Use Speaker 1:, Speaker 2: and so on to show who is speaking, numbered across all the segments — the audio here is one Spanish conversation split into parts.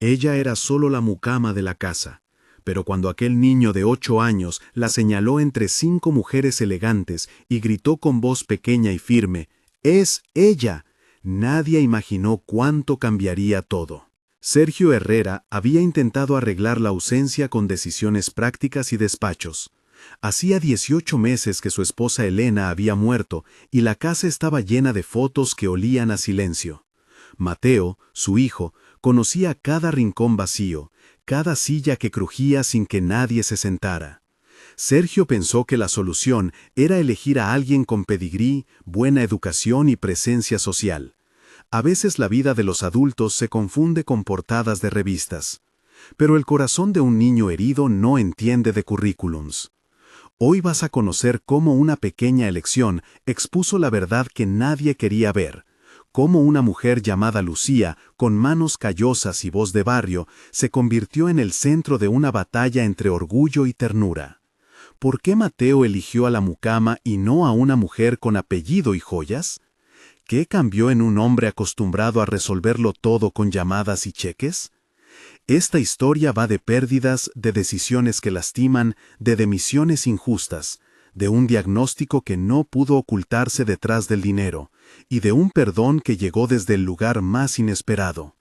Speaker 1: Ella era solo la mucama de la casa, pero cuando aquel niño de 8 años la señaló entre 5 mujeres elegantes y gritó con voz pequeña y firme, «¡Es ella!», nadie imaginó cuánto cambiaría todo. Sergio Herrera había intentado arreglar la ausencia con decisiones prácticas y despachos. Hacía 18 meses que su esposa Elena había muerto y la casa estaba llena de fotos que olían a silencio. Mateo, su hijo, conocía cada rincón vacío, cada silla que crujía sin que nadie se sentara. Sergio pensó que la solución era elegir a alguien con pedigrí, buena educación y presencia social. A veces la vida de los adultos se confunde con portadas de revistas. Pero el corazón de un niño herido no entiende de currículums. Hoy vas a conocer cómo una pequeña elección expuso la verdad que nadie quería ver. Cómo una mujer llamada Lucía, con manos callosas y voz de barrio, se convirtió en el centro de una batalla entre orgullo y ternura. ¿Por qué Mateo eligió a la mucama y no a una mujer con apellido y joyas? ¿Qué cambió en un hombre acostumbrado a resolverlo todo con llamadas y cheques? Esta historia va de pérdidas, de decisiones que lastiman, de demisiones injustas, de un diagnóstico que no pudo ocultarse detrás del dinero, y de un perdón que llegó desde el lugar más inesperado.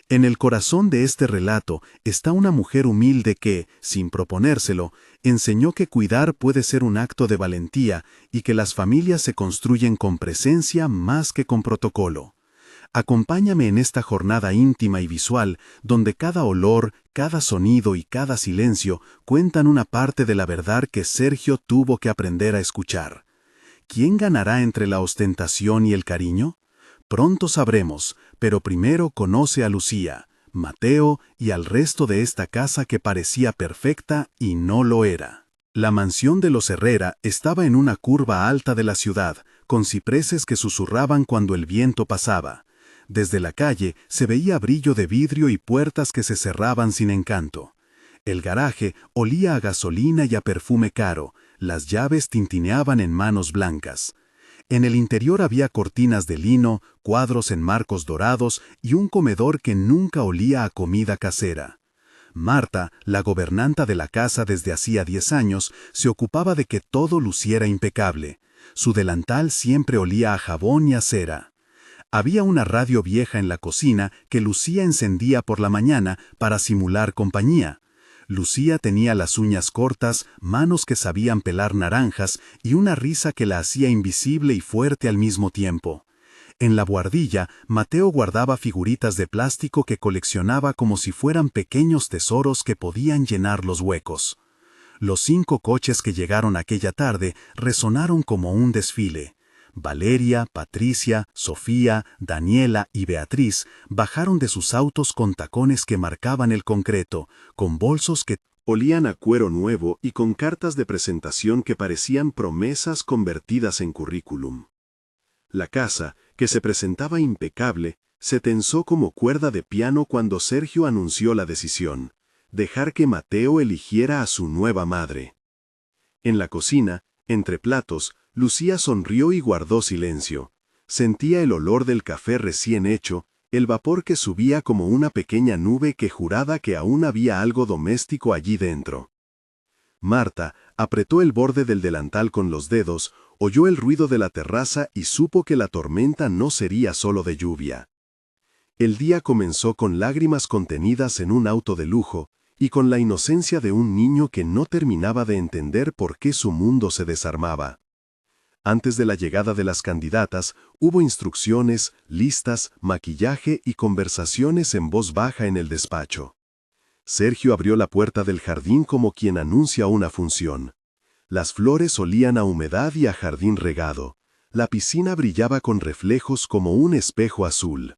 Speaker 1: En el corazón de este relato está una mujer humilde que, sin proponérselo, enseñó que cuidar puede ser un acto de valentía y que las familias se construyen con presencia más que con protocolo. Acompáñame en esta jornada íntima y visual, donde cada olor, cada sonido y cada silencio cuentan una parte de la verdad que Sergio tuvo que aprender a escuchar. ¿Quién ganará entre la ostentación y el cariño? Pronto sabremos, pero primero conoce a Lucía, Mateo y al resto de esta casa que parecía perfecta y no lo era. La mansión de los Herrera estaba en una curva alta de la ciudad, con cipreses que susurraban cuando el viento pasaba. Desde la calle se veía brillo de vidrio y puertas que se cerraban sin encanto. El garaje olía a gasolina y a perfume caro, las llaves tintineaban en manos blancas. En el interior había cortinas de lino, cuadros en marcos dorados y un comedor que nunca olía a comida casera. Marta, la gobernanta de la casa desde hacía 10 años, se ocupaba de que todo luciera impecable. Su delantal siempre olía a jabón y a cera. Había una radio vieja en la cocina que Lucía encendía por la mañana para simular compañía. Lucía tenía las uñas cortas, manos que sabían pelar naranjas y una risa que la hacía invisible y fuerte al mismo tiempo. En la buhardilla, Mateo guardaba figuritas de plástico que coleccionaba como si fueran pequeños tesoros que podían llenar los huecos. Los 5 coches que llegaron aquella tarde resonaron como un desfile. Valeria, Patricia, Sofía, Daniela y Beatriz bajaron de sus autos con tacones que marcaban el concreto, con bolsos que olían a cuero nuevo y con cartas de presentación que parecían promesas convertidas en currículum. La casa, que se presentaba impecable, se tensó como cuerda de piano cuando Sergio anunció la decisión: dejar que Mateo eligiera a su nueva madre. En la cocina, entre platos, Lucía sonrió y guardó silencio. Sentía el olor del café recién hecho, el vapor que subía como una pequeña nube que juraba que aún había algo doméstico allí dentro. Marta apretó el borde del delantal con los dedos, oyó el ruido de la terraza y supo que la tormenta no sería solo de lluvia. El día comenzó con lágrimas contenidas en un auto de lujo y con la inocencia de un niño que no terminaba de entender por qué su mundo se desarmaba. Antes de la llegada de las candidatas, hubo instrucciones, listas, maquillaje y conversaciones en voz baja en el despacho. Sergio abrió la puerta del jardín como quien anuncia una función. Las flores olían a humedad y a jardín regado. La piscina brillaba con reflejos como un espejo azul.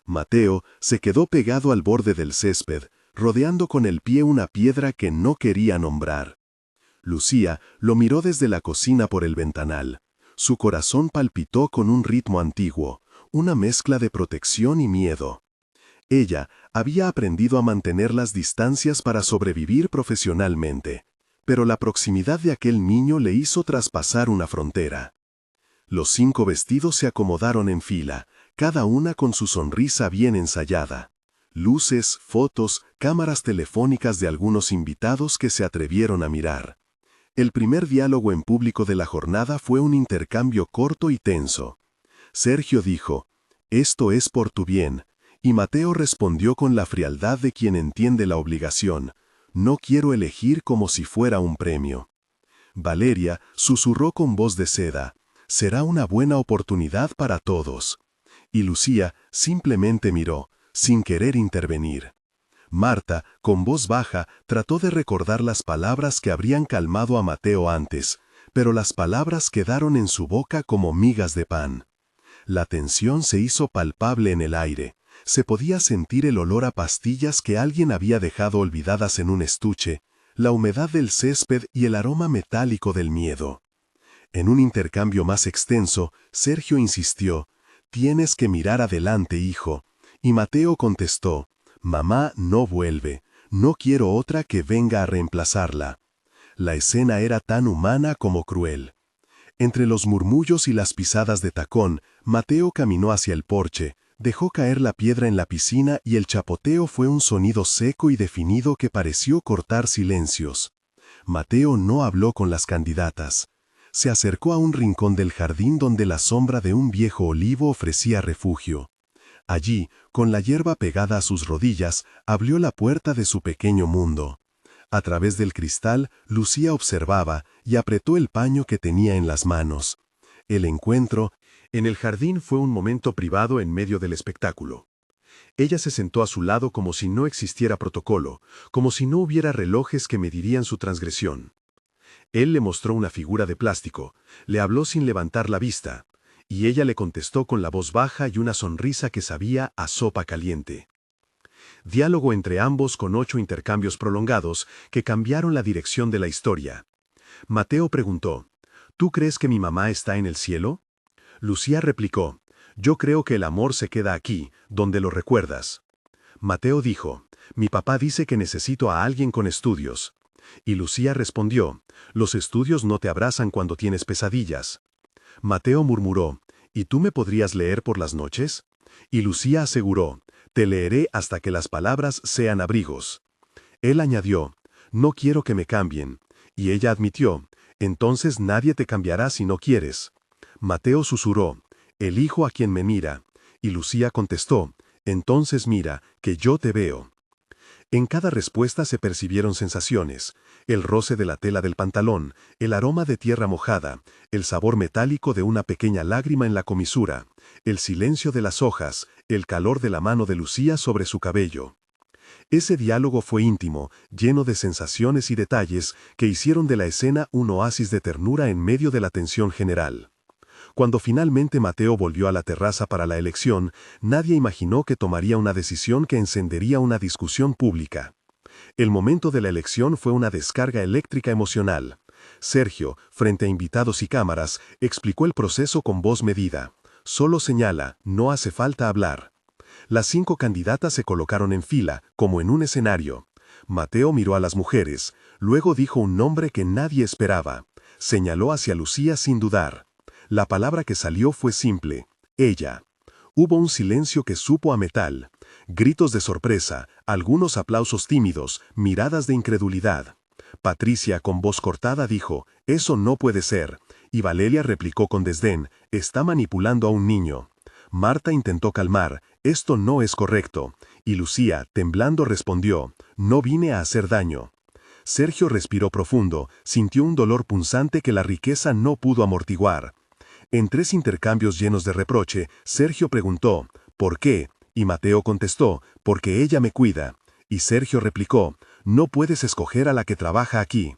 Speaker 1: Mateo se quedó pegado al borde del césped, rodeando con el pie una piedra que no quería nombrar. Lucía lo miró desde la cocina por el ventanal. Su corazón palpitó con un ritmo antiguo, una mezcla de protección y miedo. Ella había aprendido a mantener las distancias para sobrevivir profesionalmente, pero la proximidad de aquel niño le hizo traspasar una frontera. Los 5 vestidos se acomodaron en fila, cada una con su sonrisa bien ensayada. Luces, fotos, cámaras telefónicas de algunos invitados que se atrevieron a mirar. El primer diálogo en público de la jornada fue un intercambio corto y tenso. Sergio dijo, «Esto es por tu bien», y Mateo respondió con la frialdad de quien entiende la obligación, «No quiero elegir como si fuera un premio». Valeria susurró con voz de seda, «Será una buena oportunidad para todos». Y Lucía simplemente miró, sin querer intervenir. Marta, con voz baja, trató de recordar las palabras que habrían calmado a Mateo antes, pero las palabras quedaron en su boca como migas de pan. La tensión se hizo palpable en el aire. Se podía sentir el olor a pastillas que alguien había dejado olvidadas en un estuche, la humedad del césped y el aroma metálico del miedo. En un intercambio más extenso, Sergio insistió, «Tienes que mirar adelante, hijo». Y Mateo contestó, «Mamá no vuelve, no quiero otra que venga a reemplazarla». La escena era tan humana como cruel. Entre los murmullos y las pisadas de tacón, Mateo caminó hacia el porche, dejó caer la piedra en la piscina y el chapoteo fue un sonido seco y definido que pareció cortar silencios. Mateo no habló con las candidatas. Se acercó a un rincón del jardín donde la sombra de un viejo olivo ofrecía refugio. Allí, con la hierba pegada a sus rodillas, abrió la puerta de su pequeño mundo. A través del cristal, Lucía observaba y apretó el paño que tenía en las manos. El encuentro en el jardín fue un momento privado en medio del espectáculo. Ella se sentó a su lado como si no existiera protocolo, como si no hubiera relojes que medirían su transgresión. Él le mostró una figura de plástico, le habló sin levantar la vista, y ella le contestó con la voz baja y una sonrisa que sabía a sopa caliente. Diálogo entre ambos con 8 intercambios prolongados que cambiaron la dirección de la historia. Mateo preguntó, «¿Tú crees que mi mamá está en el cielo?» Lucía replicó, «Yo creo que el amor se queda aquí, donde lo recuerdas». Mateo dijo, «Mi papá dice que necesito a alguien con estudios». Y Lucía respondió, «Los estudios no te abrazan cuando tienes pesadillas». Mateo murmuró, «¿Y tú me podrías leer por las noches?» Y Lucía aseguró, «Te leeré hasta que las palabras sean abrigos». Él añadió, «No quiero que me cambien». Y ella admitió, «Entonces nadie te cambiará si no quieres». Mateo susurró, «Elijo a quien me mira». Y Lucía contestó, «Entonces mira, que yo te veo». En cada respuesta se percibieron sensaciones, el roce de la tela del pantalón, el aroma de tierra mojada, el sabor metálico de una pequeña lágrima en la comisura, el silencio de las hojas, el calor de la mano de Lucía sobre su cabello. Ese diálogo fue íntimo, lleno de sensaciones y detalles que hicieron de la escena un oasis de ternura en medio de la tensión general. Cuando finalmente Mateo volvió a la terraza para la elección, nadie imaginó que tomaría una decisión que encendería una discusión pública. El momento de la elección fue una descarga eléctrica emocional. Sergio, frente a invitados y cámaras, explicó el proceso con voz medida. Solo señala, no hace falta hablar. Las 5 candidatas se colocaron en fila, como en un escenario. Mateo miró a las mujeres, luego dijo un nombre que nadie esperaba. Señaló hacia Lucía sin dudar. La palabra que salió fue simple, ella. Hubo un silencio que supo a metal, gritos de sorpresa, algunos aplausos tímidos, miradas de incredulidad. Patricia, con voz cortada, dijo, «Eso no puede ser», y Valeria replicó con desdén, «Está manipulando a un niño». Marta intentó calmar, «Esto no es correcto», y Lucía, temblando, respondió, «No vine a hacer daño». Sergio respiró profundo, sintió un dolor punzante que la riqueza no pudo amortiguar. En 3 intercambios llenos de reproche, Sergio preguntó, «¿Por qué?» Y Mateo contestó, «Porque ella me cuida». Y Sergio replicó, «No puedes escoger a la que trabaja aquí».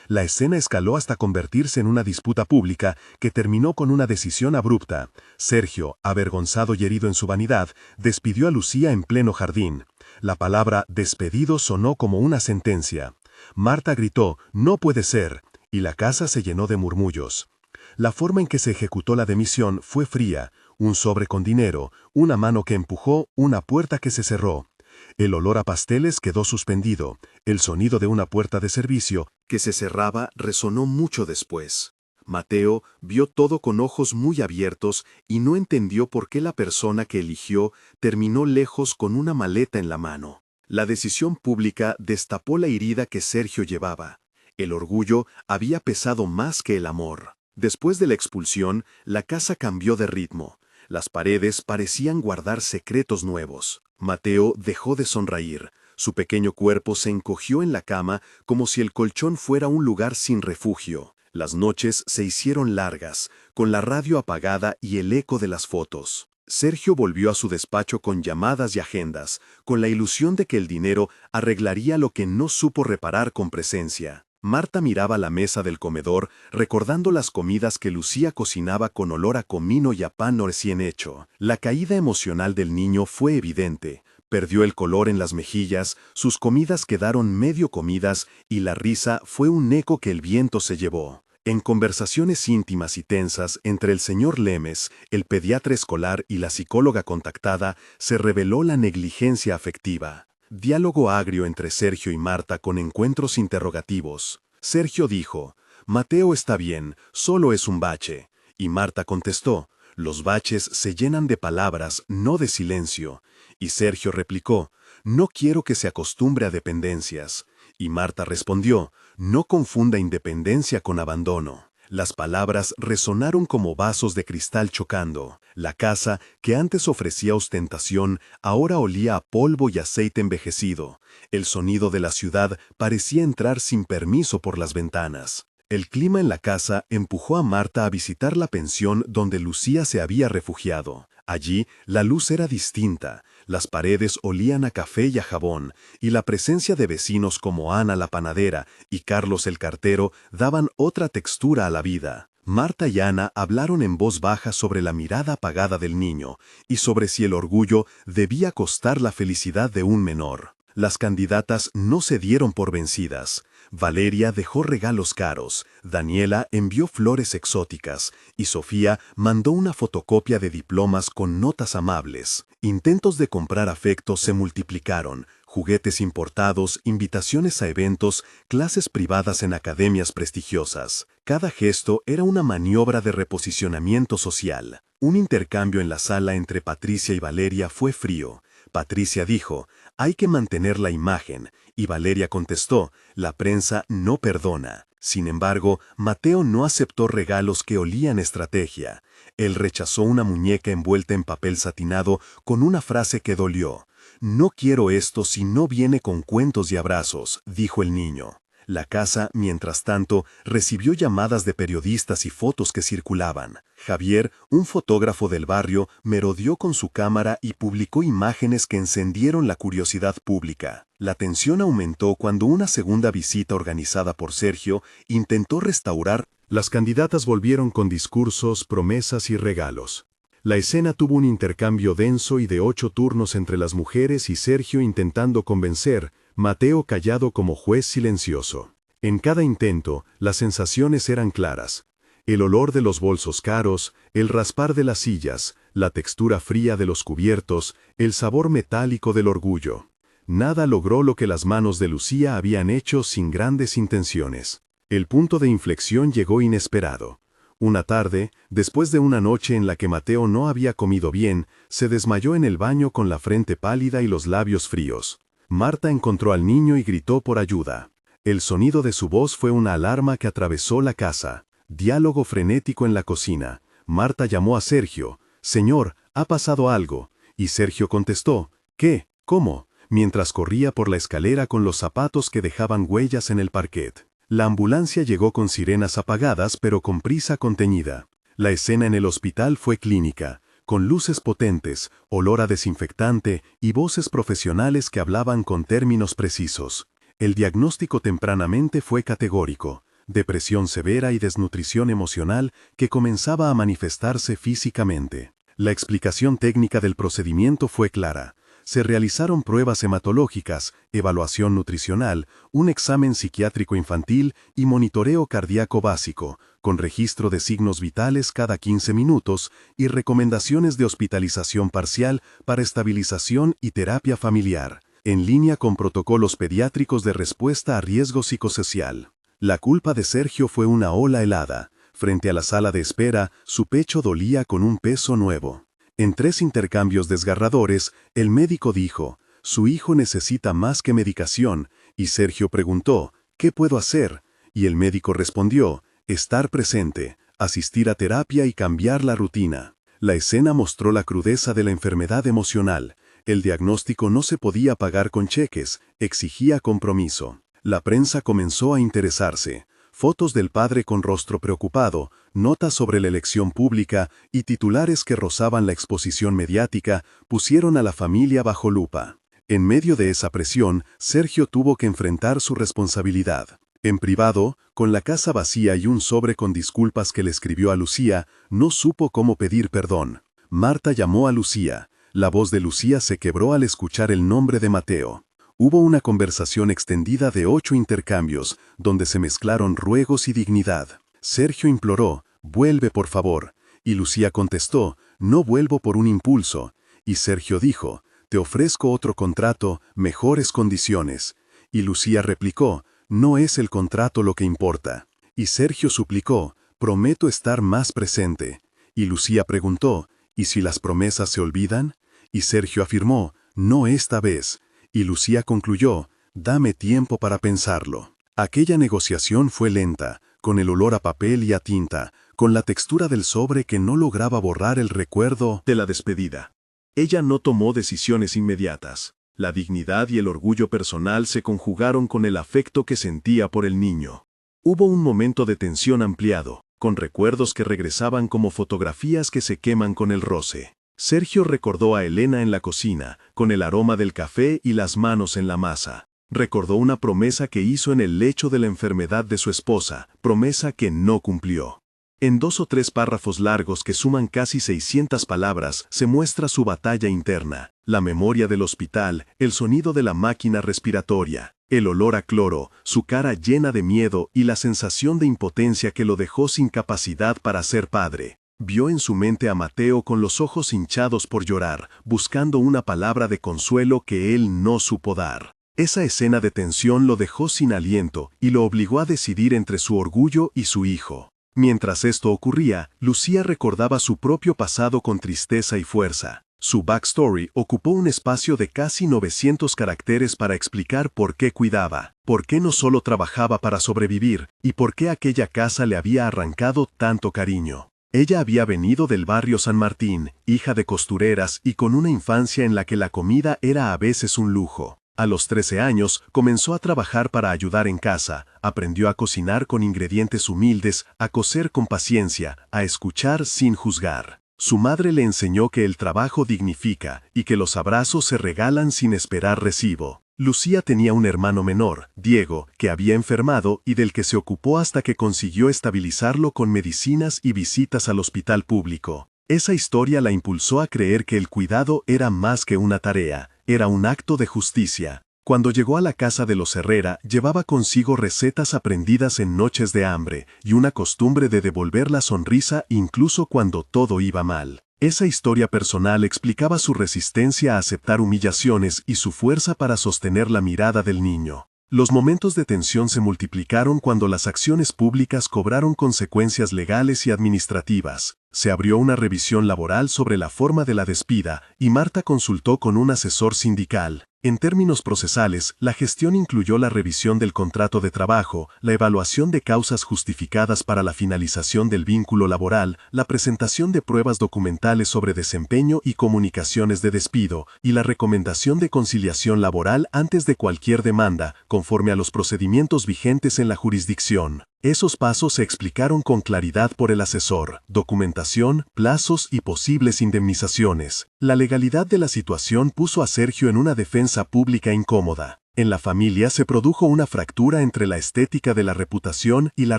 Speaker 1: La escena escaló hasta convertirse en una disputa pública que terminó con una decisión abrupta. Sergio, avergonzado y herido en su vanidad, despidió a Lucía en pleno jardín. La palabra «despedido» sonó como una sentencia. Marta gritó, «No puede ser», y la casa se llenó de murmullos. La forma en que se ejecutó la demisión fue fría, un sobre con dinero, una mano que empujó, una puerta que se cerró. El olor a pasteles quedó suspendido, el sonido de una puerta de servicio que se cerraba resonó mucho después. Mateo vio todo con ojos muy abiertos y no entendió por qué la persona que eligió terminó lejos con una maleta en la mano. La decisión pública destapó la herida que Sergio llevaba. El orgullo había pesado más que el amor. Después de la expulsión, la casa cambió de ritmo. Las paredes parecían guardar secretos nuevos. Mateo dejó de sonreír. Su pequeño cuerpo se encogió en la cama como si el colchón fuera un lugar sin refugio. Las noches se hicieron largas, con la radio apagada y el eco de las fotos. Sergio volvió a su despacho con llamadas y agendas, con la ilusión de que el dinero arreglaría lo que no supo reparar con presencia. Marta miraba la mesa del comedor, recordando las comidas que Lucía cocinaba con olor a comino y a pan recién hecho. La caída emocional del niño fue evidente. Perdió el color en las mejillas, sus comidas quedaron medio comidas y la risa fue un eco que el viento se llevó. En conversaciones íntimas y tensas entre el señor Lemes, el pediatra escolar y la psicóloga contactada, se reveló la negligencia afectiva. Diálogo agrio entre Sergio y Marta con encuentros interrogativos. Sergio dijo, «Mateo está bien, solo es un bache». Y Marta contestó, «Los baches se llenan de palabras, no de silencio». Y Sergio replicó, «No quiero que se acostumbre a dependencias». Y Marta respondió, «No confunda independencia con abandono». Las palabras resonaron como vasos de cristal chocando. La casa, que antes ofrecía ostentación, ahora olía a polvo y aceite envejecido. El sonido de la ciudad parecía entrar sin permiso por las ventanas. El clima en la casa empujó a Marta a visitar la pensión donde Lucía se había refugiado. Allí, la luz era distinta, las paredes olían a café y a jabón, y la presencia de vecinos como Ana la panadera y Carlos el cartero daban otra textura a la vida. Marta y Ana hablaron en voz baja sobre la mirada apagada del niño y sobre si el orgullo debía costar la felicidad de un menor. Las candidatas no se dieron por vencidas. Valeria dejó regalos caros, Daniela envió flores exóticas y Sofía mandó una fotocopia de diplomas con notas amables. Intentos de comprar afecto se multiplicaron, juguetes importados, invitaciones a eventos, clases privadas en academias prestigiosas. Cada gesto era una maniobra de reposicionamiento social. Un intercambio en la sala entre Patricia y Valeria fue frío. Patricia dijo, «Hay que mantener la imagen», y Valeria contestó, «La prensa no perdona». Sin embargo, Mateo no aceptó regalos que olían estrategia. Él rechazó una muñeca envuelta en papel satinado con una frase que dolió. «No quiero esto si no viene con cuentos y abrazos», dijo el niño. La casa, mientras tanto, recibió llamadas de periodistas y fotos que circulaban. Javier, un fotógrafo del barrio, merodeó con su cámara y publicó imágenes que encendieron la curiosidad pública. La tensión aumentó cuando una segunda visita organizada por Sergio intentó restaurar. Las candidatas volvieron con discursos, promesas y regalos. La escena tuvo un intercambio denso y de 8 turnos entre las mujeres y Sergio intentando convencer, Mateo callado como juez silencioso. En cada intento, las sensaciones eran claras. El olor de los bolsos caros, el raspar de las sillas, la textura fría de los cubiertos, el sabor metálico del orgullo. Nada logró lo que las manos de Lucía habían hecho sin grandes intenciones. El punto de inflexión llegó inesperado. Una tarde, después de una noche en la que Mateo no había comido bien, se desmayó en el baño con la frente pálida y los labios fríos. Marta encontró al niño y gritó por ayuda. El sonido de su voz fue una alarma que atravesó la casa. Diálogo frenético en la cocina. Marta llamó a Sergio. «Señor, ha pasado algo». Y Sergio contestó. «¿Qué? ¿Cómo?», mientras corría por la escalera con los zapatos que dejaban huellas en el parquet. La ambulancia llegó con sirenas apagadas pero con prisa contenida. La escena en el hospital fue clínica, con luces potentes, olor a desinfectante y voces profesionales que hablaban con términos precisos. El diagnóstico tempranamente fue categórico: depresión severa y desnutrición emocional que comenzaba a manifestarse físicamente. La explicación técnica del procedimiento fue clara. Se realizaron pruebas hematológicas, evaluación nutricional, un examen psiquiátrico infantil y monitoreo cardíaco básico, con registro de signos vitales cada 15 minutos y recomendaciones de hospitalización parcial para estabilización y terapia familiar, en línea con protocolos pediátricos de respuesta a riesgo psicosocial. La culpa de Sergio fue una ola helada. Frente a la sala de espera, su pecho dolía con un peso nuevo. En 3 intercambios desgarradores, el médico dijo, «Su hijo necesita más que medicación», y Sergio preguntó, «¿Qué puedo hacer?», y el médico respondió, «Estar presente, asistir a terapia y cambiar la rutina». La escena mostró la crudeza de la enfermedad emocional. El diagnóstico no se podía pagar con cheques, exigía compromiso. La prensa comenzó a interesarse. Fotos del padre con rostro preocupado, notas sobre la elección pública y titulares que rozaban la exposición mediática pusieron a la familia bajo lupa. En medio de esa presión, Sergio tuvo que enfrentar su responsabilidad. En privado, con la casa vacía y un sobre con disculpas que le escribió a Lucía, no supo cómo pedir perdón. Marta llamó a Lucía. La voz de Lucía se quebró al escuchar el nombre de Mateo. Hubo una conversación extendida de 8 intercambios, donde se mezclaron ruegos y dignidad. Sergio imploró, «Vuelve por favor», y Lucía contestó, «No vuelvo por un impulso», y Sergio dijo, «Te ofrezco otro contrato, mejores condiciones», y Lucía replicó, «No es el contrato lo que importa», y Sergio suplicó, «Prometo estar más presente», y Lucía preguntó, «¿Y si las promesas se olvidan?», y Sergio afirmó, «No esta vez», y Lucía concluyó, «Dame tiempo para pensarlo». Aquella negociación fue lenta, con el olor a papel y a tinta, con la textura del sobre que no lograba borrar el recuerdo de la despedida. Ella no tomó decisiones inmediatas. La dignidad y el orgullo personal se conjugaron con el afecto que sentía por el niño. Hubo un momento de tensión ampliado, con recuerdos que regresaban como fotografías que se queman con el roce. Sergio recordó a Elena en la cocina, con el aroma del café y las manos en la masa. Recordó una promesa que hizo en el lecho de la enfermedad de su esposa, promesa que no cumplió. En 2 o 3 párrafos largos que suman casi 600 palabras se muestra su batalla interna, la memoria del hospital, el sonido de la máquina respiratoria, el olor a cloro, su cara llena de miedo y la sensación de impotencia que lo dejó sin capacidad para ser padre. Vio en su mente a Mateo con los ojos hinchados por llorar, buscando una palabra de consuelo que él no supo dar. Esa escena de tensión lo dejó sin aliento y lo obligó a decidir entre su orgullo y su hijo. Mientras esto ocurría, Lucía recordaba su propio pasado con tristeza y fuerza. Su backstory ocupó un espacio de casi 900 caracteres para explicar por qué cuidaba, por qué no solo trabajaba para sobrevivir y por qué aquella casa le había arrancado tanto cariño. Ella había venido del barrio San Martín, hija de costureras y con una infancia en la que la comida era a veces un lujo. A los 13 años comenzó a trabajar para ayudar en casa, aprendió a cocinar con ingredientes humildes, a coser con paciencia, a escuchar sin juzgar. Su madre le enseñó que el trabajo dignifica y que los abrazos se regalan sin esperar recibo. Lucía tenía un hermano menor, Diego, que había enfermado y del que se ocupó hasta que consiguió estabilizarlo con medicinas y visitas al hospital público. Esa historia la impulsó a creer que el cuidado era más que una tarea, era un acto de justicia. Cuando llegó a la casa de los Herrera, llevaba consigo recetas aprendidas en noches de hambre y una costumbre de devolver la sonrisa incluso cuando todo iba mal. Esa historia personal explicaba su resistencia a aceptar humillaciones y su fuerza para sostener la mirada del niño. Los momentos de tensión se multiplicaron cuando las acciones públicas cobraron consecuencias legales y administrativas. Se abrió una revisión laboral sobre la forma de la despida y Marta consultó con un asesor sindical. En términos procesales, la gestión incluyó la revisión del contrato de trabajo, la evaluación de causas justificadas para la finalización del vínculo laboral, la presentación de pruebas documentales sobre desempeño y comunicaciones de despido, y la recomendación de conciliación laboral antes de cualquier demanda, conforme a los procedimientos vigentes en la jurisdicción. Esos pasos se explicaron con claridad por el asesor, documentación, plazos y posibles indemnizaciones. La legalidad de la situación puso a Sergio en una defensa pública incómoda. En la familia se produjo una fractura entre la estética de la reputación y la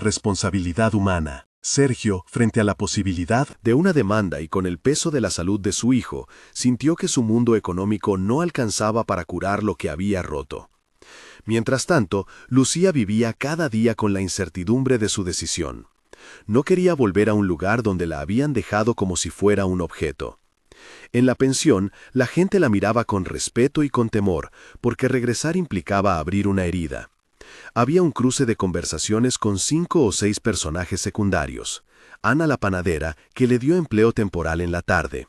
Speaker 1: responsabilidad humana. Sergio, frente a la posibilidad de una demanda y con el peso de la salud de su hijo, sintió que su mundo económico no alcanzaba para curar lo que había roto. Mientras tanto, Lucía vivía cada día con la incertidumbre de su decisión. No quería volver a un lugar donde la habían dejado como si fuera un objeto. En la pensión, la gente la miraba con respeto y con temor, porque regresar implicaba abrir una herida. Había un cruce de conversaciones con 5 o 6 personajes secundarios. Ana la panadera, que le dio empleo temporal en la tarde.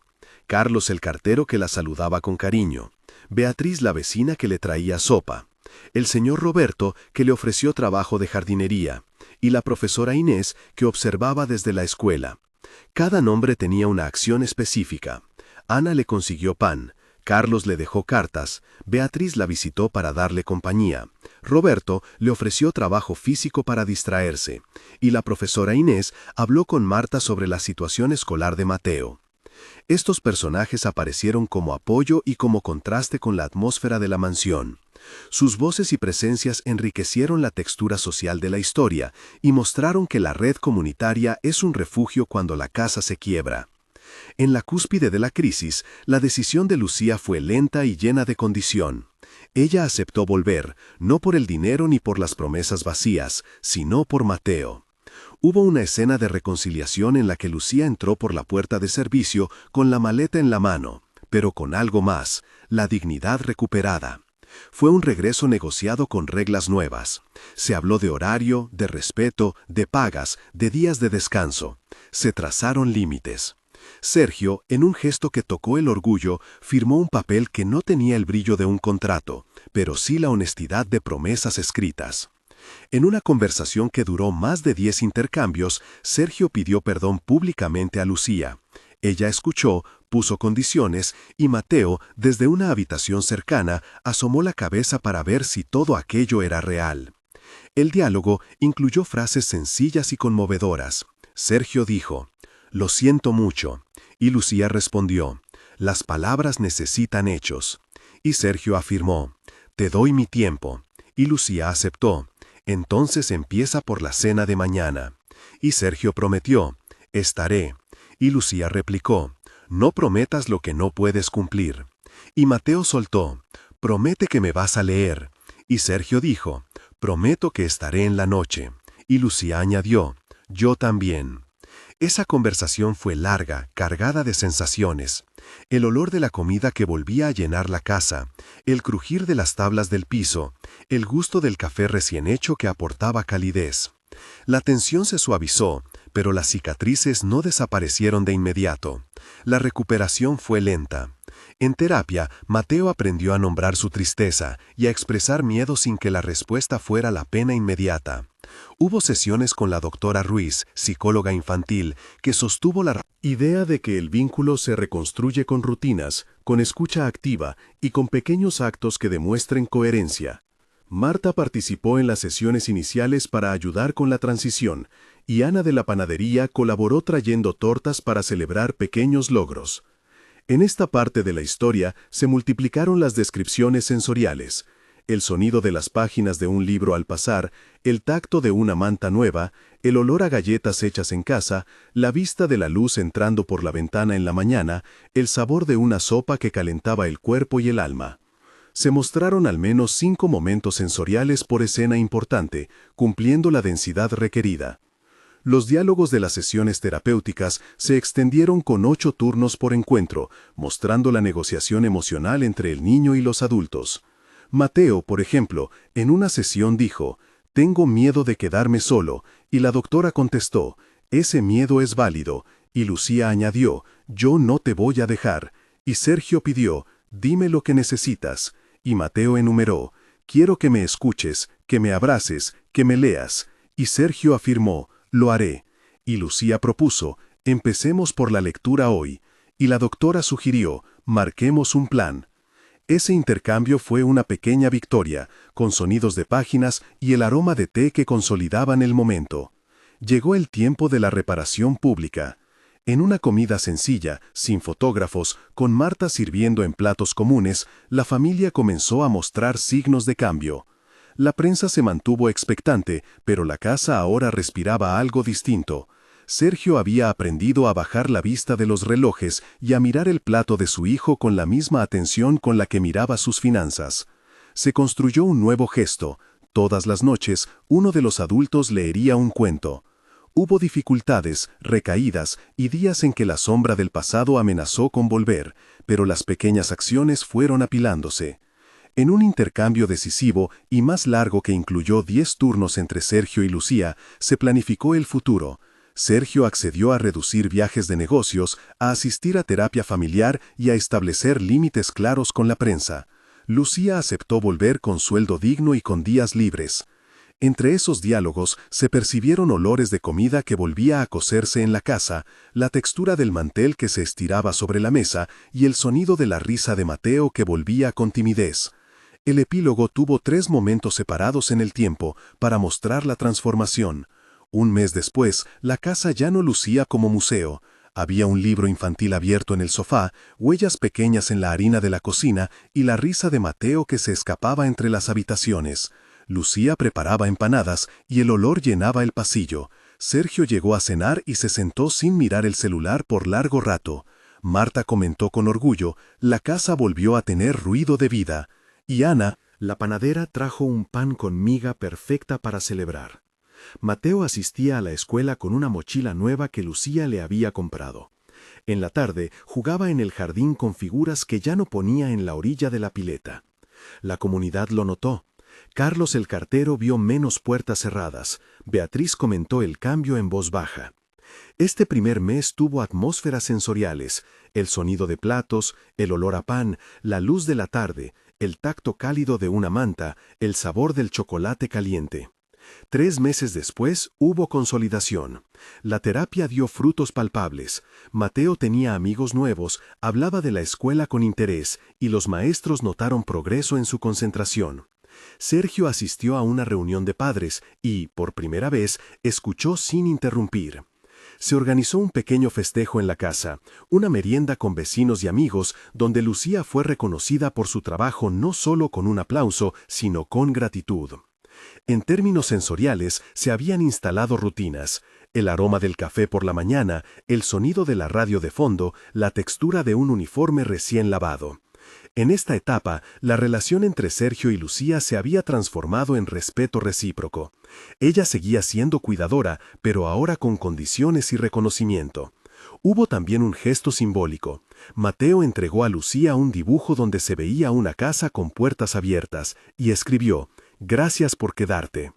Speaker 1: Carlos el cartero, que la saludaba con cariño. Beatriz la vecina, que le traía sopa. El señor Roberto, que le ofreció trabajo de jardinería. Y la profesora Inés, que observaba desde la escuela. Cada nombre tenía una acción específica. Ana le consiguió pan. Carlos le dejó cartas, Beatriz la visitó para darle compañía, Roberto le ofreció trabajo físico para distraerse, y la profesora Inés habló con Marta sobre la situación escolar de Mateo. Estos personajes aparecieron como apoyo y como contraste con la atmósfera de la mansión. Sus voces y presencias enriquecieron la textura social de la historia y mostraron que la red comunitaria es un refugio cuando la casa se quiebra. En la cúspide de la crisis, la decisión de Lucía fue lenta y llena de condición. Ella aceptó volver, no por el dinero ni por las promesas vacías, sino por Mateo. Hubo una escena de reconciliación en la que Lucía entró por la puerta de servicio con la maleta en la mano, pero con algo más, la dignidad recuperada. Fue un regreso negociado con reglas nuevas. Se habló de horario, de respeto, de pagas, de días de descanso. Se trazaron límites. Sergio, en un gesto que tocó el orgullo, firmó un papel que no tenía el brillo de un contrato, pero sí la honestidad de promesas escritas. En una conversación que duró más de 10 intercambios, Sergio pidió perdón públicamente a Lucía. Ella escuchó, puso condiciones, y Mateo, desde una habitación cercana, asomó la cabeza para ver si todo aquello era real. El diálogo incluyó frases sencillas y conmovedoras. Sergio dijo: «Lo siento mucho», y Lucía respondió: «Las palabras necesitan hechos». Y Sergio afirmó: «Te doy mi tiempo», y Lucía aceptó: «Entonces empieza por la cena de mañana». Y Sergio prometió: «Estaré». Y Lucía replicó: «No prometas lo que no puedes cumplir». Y Mateo soltó: «Promete que me vas a leer». Y Sergio dijo: «Prometo que estaré en la noche». Y Lucía añadió: «Yo también». Esa conversación fue larga, cargada de sensaciones. El olor de la comida que volvía a llenar la casa, el crujir de las tablas del piso, el gusto del café recién hecho que aportaba calidez. La tensión se suavizó, pero las cicatrices no desaparecieron de inmediato. La recuperación fue lenta. En terapia, Mateo aprendió a nombrar su tristeza y a expresar miedo sin que la respuesta fuera la pena inmediata. Hubo sesiones con la doctora Ruiz, psicóloga infantil, que sostuvo la idea de que el vínculo se reconstruye con rutinas, con escucha activa y con pequeños actos que demuestren coherencia. Marta participó en las sesiones iniciales para ayudar con la transición, y Ana de la panadería colaboró trayendo tortas para celebrar pequeños logros. En esta parte de la historia se multiplicaron las descripciones sensoriales: el sonido de las páginas de un libro al pasar, el tacto de una manta nueva, el olor a galletas hechas en casa, la vista de la luz entrando por la ventana en la mañana, el sabor de una sopa que calentaba el cuerpo y el alma. Se mostraron al menos 5 momentos sensoriales por escena importante, cumpliendo la densidad requerida. Los diálogos de las sesiones terapéuticas se extendieron con 8 turnos por encuentro, mostrando la negociación emocional entre el niño y los adultos. Mateo, por ejemplo, en una sesión dijo: «Tengo miedo de quedarme solo», y la doctora contestó: «Ese miedo es válido», y Lucía añadió: «Yo no te voy a dejar», y Sergio pidió: «Dime lo que necesitas», y Mateo enumeró: «Quiero que me escuches, que me abraces, que me leas», y Sergio afirmó: «Lo haré», y Lucía propuso: «Empecemos por la lectura hoy», y la doctora sugirió: «Marquemos un plan». Ese intercambio fue una pequeña victoria, con sonidos de páginas y el aroma de té que consolidaban el momento. Llegó el tiempo de la reparación pública. En una comida sencilla, sin fotógrafos, con Marta sirviendo en platos comunes, la familia comenzó a mostrar signos de cambio. La prensa se mantuvo expectante, pero la casa ahora respiraba algo distinto. Sergio había aprendido a bajar la vista de los relojes y a mirar el plato de su hijo con la misma atención con la que miraba sus finanzas. Se construyó un nuevo gesto. Todas las noches, uno de los adultos leería un cuento. Hubo dificultades, recaídas y días en que la sombra del pasado amenazó con volver, pero las pequeñas acciones fueron apilándose.
Speaker 2: En un intercambio decisivo y más largo que incluyó 10 turnos entre Sergio y Lucía, se planificó el futuro. Sergio accedió a reducir viajes de negocios, a asistir a terapia familiar y a establecer límites claros con la prensa. Lucía aceptó volver con sueldo digno y con días libres. Entre esos diálogos se percibieron olores de comida que volvía a cocerse en la casa, la textura del mantel que se estiraba sobre la mesa y el sonido de la risa de Mateo que volvía con timidez. El epílogo tuvo 3 momentos separados en el tiempo para mostrar la transformación. Un mes después, la casa ya no lucía como museo. Había un libro infantil abierto en el sofá, huellas pequeñas en la harina de la cocina y la risa de Mateo que se escapaba entre las habitaciones. Lucía preparaba empanadas y el olor llenaba el pasillo. Sergio llegó a cenar y se sentó sin mirar el celular por largo rato. Marta comentó con orgullo, la casa volvió a tener ruido de vida. Y Ana,
Speaker 1: La panadera, trajo un pan con miga perfecta para celebrar. Mateo asistía a la escuela con una mochila nueva que Lucía le había comprado. En la tarde jugaba en el jardín con figuras que ya no ponía en la orilla de la pileta. La comunidad lo notó. Carlos el cartero vio menos puertas cerradas. Beatriz comentó el cambio en voz baja. Este primer mes tuvo atmósferas sensoriales, el sonido de platos, el olor a pan, la luz de la tarde, el tacto cálido de una manta, el sabor del chocolate caliente. 3 meses después hubo consolidación. La terapia dio frutos palpables. Mateo tenía amigos nuevos, hablaba de la escuela con interés y los maestros notaron progreso en su concentración. Sergio asistió a una reunión de padres y, por primera vez, escuchó sin interrumpir. Se organizó un pequeño festejo en la casa, una merienda con vecinos y amigos, donde Lucía fue reconocida por su trabajo no solo con un aplauso, sino con gratitud. En términos sensoriales, se habían instalado rutinas: el aroma del café por la mañana, el sonido de la radio de fondo, la textura de un uniforme recién lavado. En esta etapa, la relación entre Sergio y Lucía se había transformado en respeto recíproco. Ella seguía siendo cuidadora, pero ahora con condiciones y reconocimiento. Hubo también un gesto simbólico. Mateo entregó a Lucía un dibujo donde se veía una casa con puertas abiertas, y escribió: «Gracias por quedarte».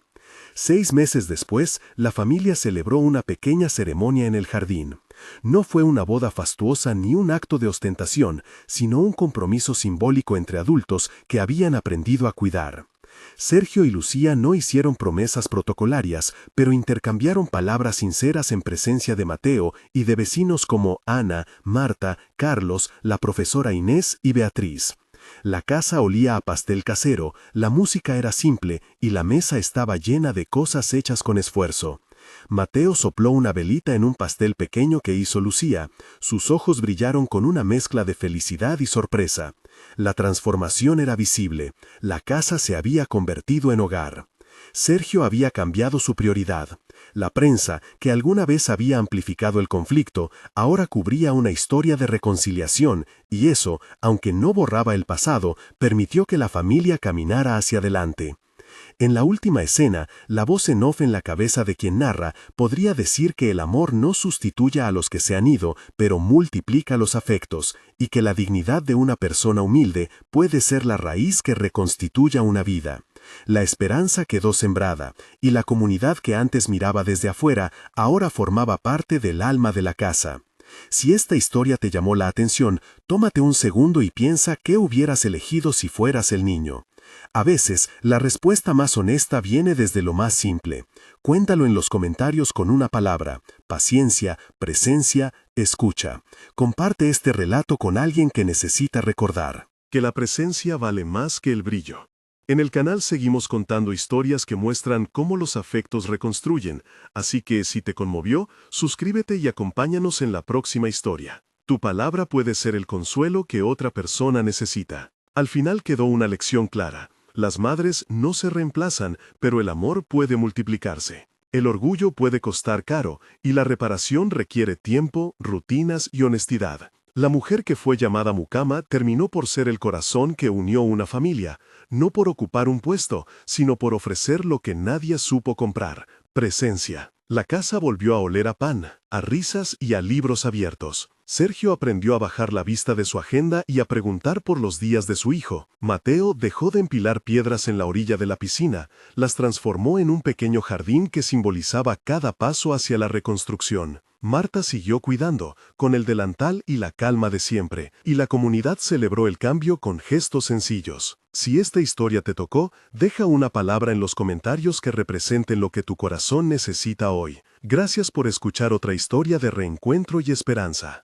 Speaker 1: 6 meses después, la familia celebró una pequeña ceremonia en el jardín. No fue una boda fastuosa ni un acto de ostentación, sino un compromiso simbólico entre adultos que habían aprendido a cuidar. Sergio y Lucía no hicieron promesas protocolarias, pero intercambiaron palabras sinceras en presencia de Mateo y de vecinos como Ana, Marta, Carlos, la profesora Inés y Beatriz. La casa olía a pastel casero, la música era simple y la mesa estaba llena de cosas hechas con esfuerzo. Mateo sopló una velita en un pastel pequeño que hizo Lucía. Sus ojos brillaron con una mezcla de felicidad y sorpresa. La transformación era visible. La casa se había convertido en hogar. Sergio había cambiado su prioridad. La prensa, que alguna vez había amplificado el conflicto, ahora cubría una historia de reconciliación, y eso, aunque no borraba el pasado, permitió que la familia caminara hacia adelante. En la última escena, la voz en off en la cabeza de quien narra podría decir que el amor no sustituye a los que se han ido, pero multiplica los afectos, y que la dignidad de una persona humilde puede ser la raíz que reconstituya una vida. La esperanza quedó sembrada, y la comunidad que antes miraba desde afuera ahora formaba parte del alma de la casa. Si esta historia te llamó la atención, tómate un segundo y piensa qué hubieras elegido si fueras el niño. A veces, la respuesta más honesta viene desde lo más simple. Cuéntalo en los comentarios con una palabra: paciencia, presencia, escucha. Comparte este relato con alguien que necesita recordar
Speaker 3: que la presencia vale más que el brillo. En el canal seguimos contando historias que muestran cómo los afectos reconstruyen, así que si te conmovió, suscríbete y acompáñanos en la próxima historia. Tu palabra puede ser el consuelo que otra persona necesita. Al final quedó una lección clara: las madres no se reemplazan, pero el amor puede multiplicarse. El orgullo puede costar caro, y la reparación requiere tiempo, rutinas y honestidad. La mujer que fue llamada mucama terminó por ser el corazón que unió una familia, no por ocupar un puesto, sino por ofrecer lo que nadie supo comprar: presencia. La casa volvió a oler a pan, a risas y a libros abiertos. Sergio aprendió a bajar la vista de su agenda y a preguntar por los días de su hijo. Mateo dejó de empilar piedras en la orilla de la piscina, las transformó en un pequeño jardín que simbolizaba cada paso hacia la reconstrucción. Marta siguió cuidando, con el delantal y la calma de siempre, y la comunidad celebró el cambio con gestos sencillos. Si esta historia te tocó, deja una palabra en los comentarios que representen lo que tu corazón necesita hoy. Gracias por escuchar otra historia de reencuentro y esperanza.